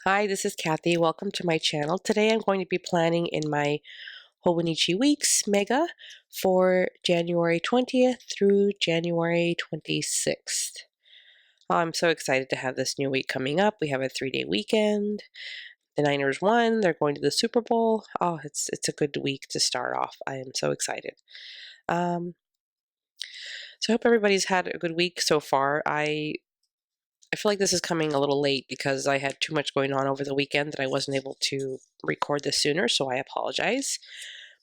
Hi, this is Cathy. Welcome to my channel. Today I'm going to be planning in my Hobonichi Weeks Mega for January 20th through January 26th. Oh, I'm so excited to have this new week coming up. We have a 3-day weekend. The Niners won. They're going to the Super Bowl. Oh, it's a good week to start off. I am so excited. So I hope everybody's had a good week so far. I feel like this is coming a little late because I had too much going on over the weekend that I wasn't able to record this sooner, so I apologize.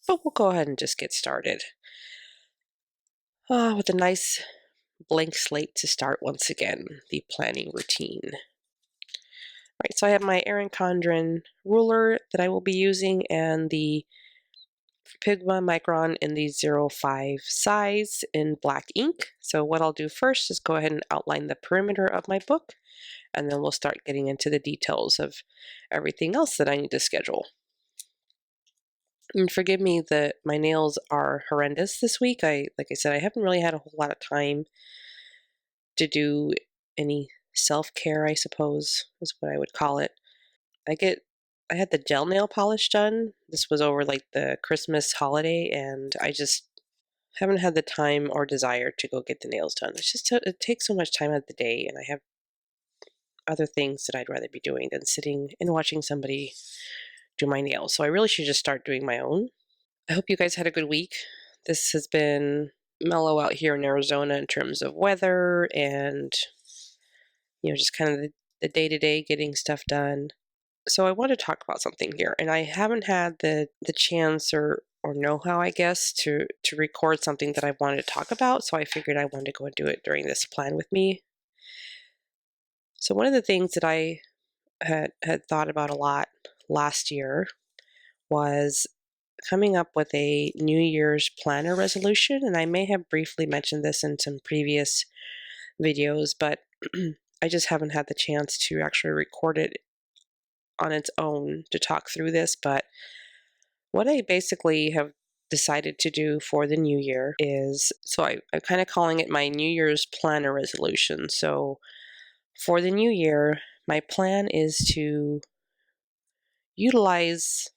But we'll go ahead and just get started. With a nice blank slate to start once again, the planning routine. Right, so I have my Erin Condren ruler that I will be using and the Pigma Micron in the 05 size in black ink. So what I'll do first is go ahead and outline the perimeter of my book, and then we'll start getting into the details of everything else that I need to schedule. And forgive me that my nails are horrendous this week. Like I said, I haven't really had a whole lot of time to do any self-care, I suppose, is what I would call it. I had the gel nail polish done. This was over like the Christmas holiday, and I just haven't had the time or desire to go get the nails done. It takes so much time out of the day, and I have other things that I'd rather be doing than sitting and watching somebody do my nails. So I really should just start doing my own. I hope you guys had a good week. This has been mellow out here in Arizona in terms of weather and, just kind of the day-to-day getting stuff done. So I want to talk about something here, and I haven't had the chance or know-how, I guess, to record something that I wanted to talk about, so I figured I wanted to go and do it during this plan with me. So one of the things that I had thought about a lot last year was coming up with a New Year's planner resolution, and I may have briefly mentioned this in some previous videos, but I just haven't had the chance to actually record it on its own to talk through this. But what I basically have decided to do for the new year is, I'm kind of calling it my New Year's planner resolution. So for the new year, my plan is to utilize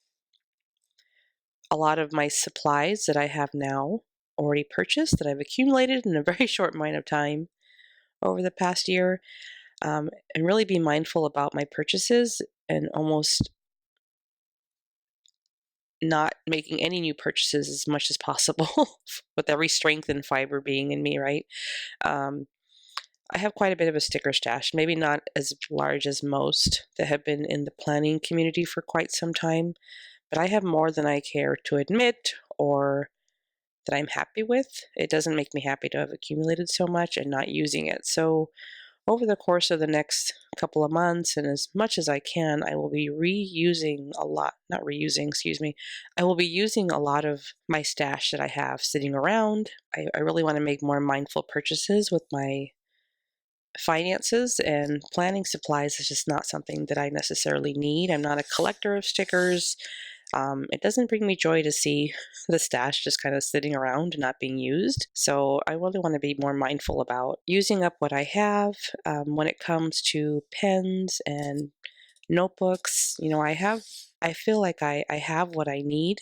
a lot of my supplies that I have now already purchased that I've accumulated in a very short amount of time over the past year, and really be mindful about my purchases and almost not making any new purchases as much as possible with every strength and fiber being in me, right? I have quite a bit of a sticker stash, maybe not as large as most that have been in the planning community for quite some time, but I have more than I care to admit or that I'm happy with. It doesn't make me happy to have accumulated so much and not using it. So over the course of the next couple of months, and as much as I can, I will be I will be using a lot of my stash that I have sitting around. I really want to make more mindful purchases with my finances, and planning supplies is just not something that I necessarily need. I'm not a collector of stickers. It doesn't bring me joy to see the stash just kind of sitting around and not being used. So I really want to be more mindful about using up what I have when it comes to pens and notebooks. I feel like I have what I need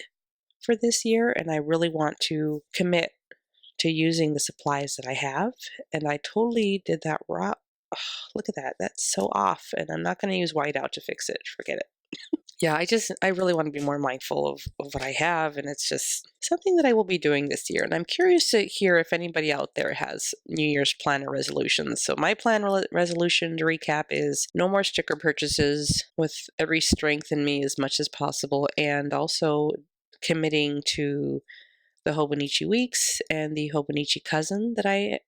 for this year, and I really want to commit to using the supplies that I have. And I totally did that wrong. Oh, look at that. That's so off. And I'm not going to use whiteout to fix it. Forget it. Yeah, I really want to be more mindful of what I have, and it's just something that I will be doing this year. And I'm curious to hear if anybody out there has New Year's planner resolutions. So my resolution, to recap, is no more sticker purchases with every strength in me as much as possible, and also committing to the Hobonichi Weeks and the Hobonichi Cousin that I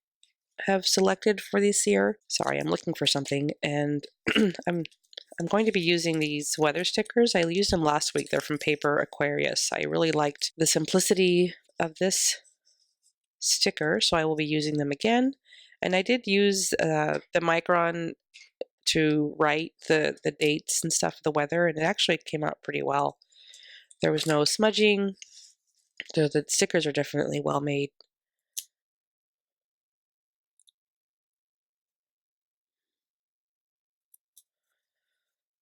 have selected for this year. Sorry, I'm looking for something, and I'm going to be using these weather stickers. I used them last week. They're from Paper Aquarius. I really liked the simplicity of this sticker, so I will be using them again. And I did use the Micron to write the dates and stuff, the weather, and it actually came out pretty well. There was no smudging. The stickers are definitely well made.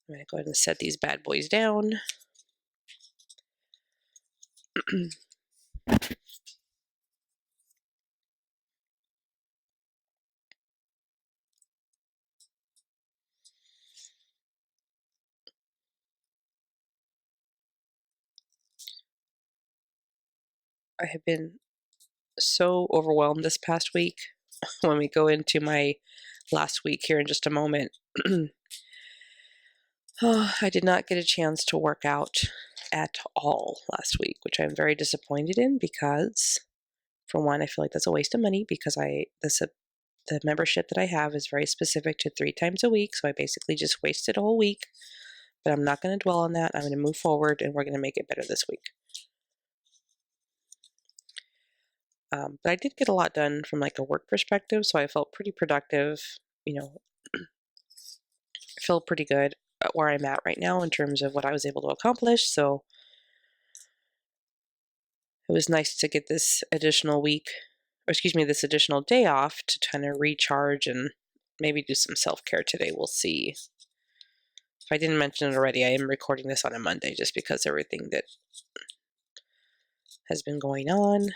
I'm going to go ahead and set these bad boys down. I have been so overwhelmed this past week. When we go into my last week here in just a moment, I did not get a chance to work out at all last week, which I'm very disappointed in because, for one, I feel like that's a waste of money because the membership that I have is very specific to 3 times a week, so I basically just wasted a whole week. But I'm not going to dwell on that. I'm going to move forward, and we're going to make it better this week. But I did get a lot done from like a work perspective, so I felt pretty productive. You know, I feel pretty good at where I'm at right now in terms of what I was able to accomplish. So it was nice to get this additional week, or excuse me, this additional day off to kind of recharge and maybe do some self-care today. We'll see. If I didn't mention it already, I am recording this on a Monday just because everything that has been going on.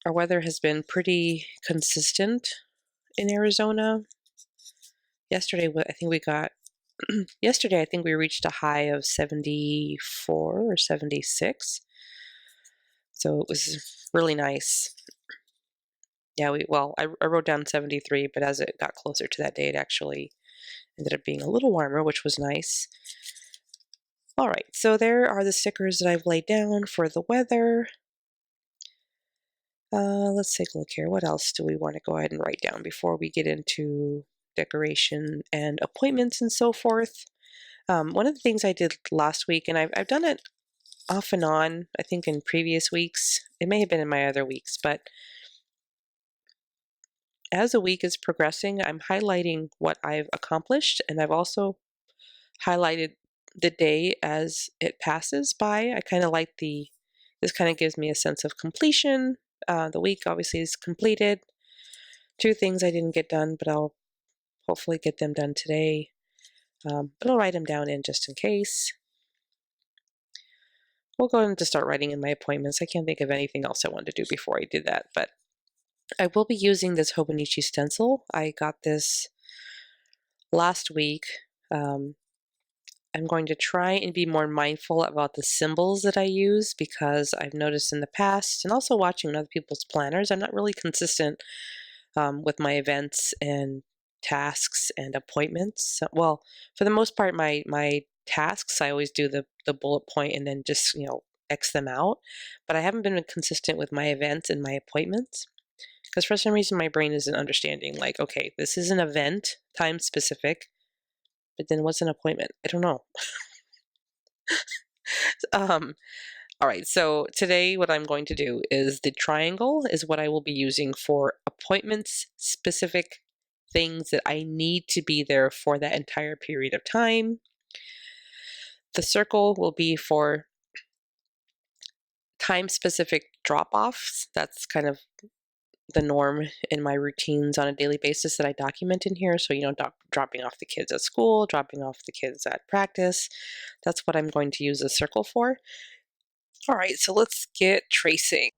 Our weather has been pretty consistent in Arizona. Yesterday, I think we got, yesterday I think we reached a high of 74 or 76. So it was really nice. Yeah, I wrote down 73, but as it got closer to that day, it actually ended up being a little warmer, which was nice. All right, so there are the stickers that I've laid down for the weather. Let's take a look here. What else do we want to go ahead and write down before we get into decoration and appointments and so forth? One of the things I did last week, and I've done it off and on, I think in previous weeks. It may have been in my other weeks, but as a week is progressing, I'm highlighting what I've accomplished, and I've also highlighted the day as it passes by. I kind of like this kind of gives me a sense of completion. The week obviously is completed. 2 things I didn't get done, but I'll hopefully get them done today. But I'll write them down in just in case. We'll go ahead and just start writing in my appointments. I can't think of anything else I wanted to do before I did that, but I will be using this Hobonichi stencil. I got this last week. I'm going to try and be more mindful about the symbols that I use because I've noticed in the past, and also watching other people's planners, I'm not really consistent with my events and tasks and appointments. Well, for the most part, my tasks, I always do the bullet point and then just, X them out. But I haven't been consistent with my events and my appointments because for some reason my brain isn't understanding, like, okay, this is an event, time specific, but then what's an appointment? I don't know. All right, so today what I'm going to do is the triangle is what I will be using for appointments, specific things that I need to be there for that entire period of time. The circle will be for time-specific drop-offs. That's kind of the norm in my routines on a daily basis that I document in here. So, dropping off the kids at school, dropping off the kids at practice. That's what I'm going to use the circle for. All right, so let's get tracing.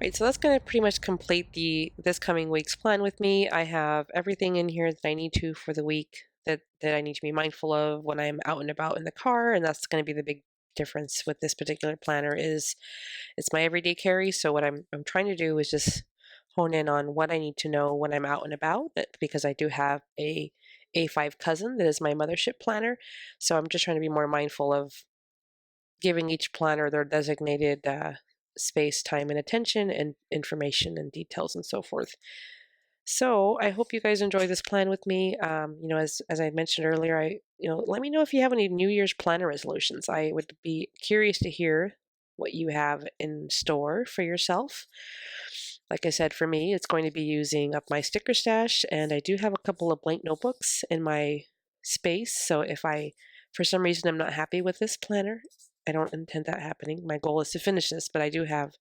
Right, so that's going to pretty much complete this coming week's plan with me. I have everything in here that I need to for the week that I need to be mindful of when I'm out and about in the car, and that's going to be the big difference with this particular planner is it's my everyday carry. So what I'm trying to do is just hone in on what I need to know when I'm out and about, because I do have a A5 cousin that is my mothership planner. So I'm just trying to be more mindful of giving each planner their designated space, time, and attention, and information and details and so forth. So I hope you guys enjoy this plan with me. As I mentioned earlier, let me know if you have any New Year's planner resolutions. I would be curious to hear what you have in store for yourself. Like I said, for me, it's going to be using up my sticker stash, and I do have a couple of blank notebooks in my space. So if for some reason, I'm not happy with this planner, I don't intend that happening. My goal is to finish this, but I do have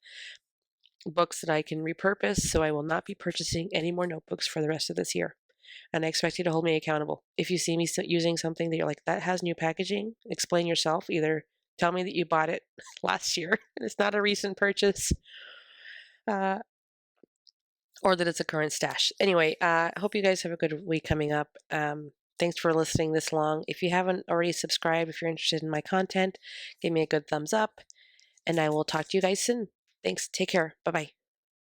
books that I can repurpose, so I will not be purchasing any more notebooks for the rest of this year. And I expect you to hold me accountable. If you see me using something that you're like, that has new packaging, explain yourself. Either tell me that you bought it last year and it's not a recent purchase, uh, or that it's a current stash. Anyway, I hope you guys have a good week coming up. Thanks for listening this long. If you haven't already subscribed, if you're interested in my content, give me a good thumbs up, and I will talk to you guys soon. Thanks. Take care. Bye-bye.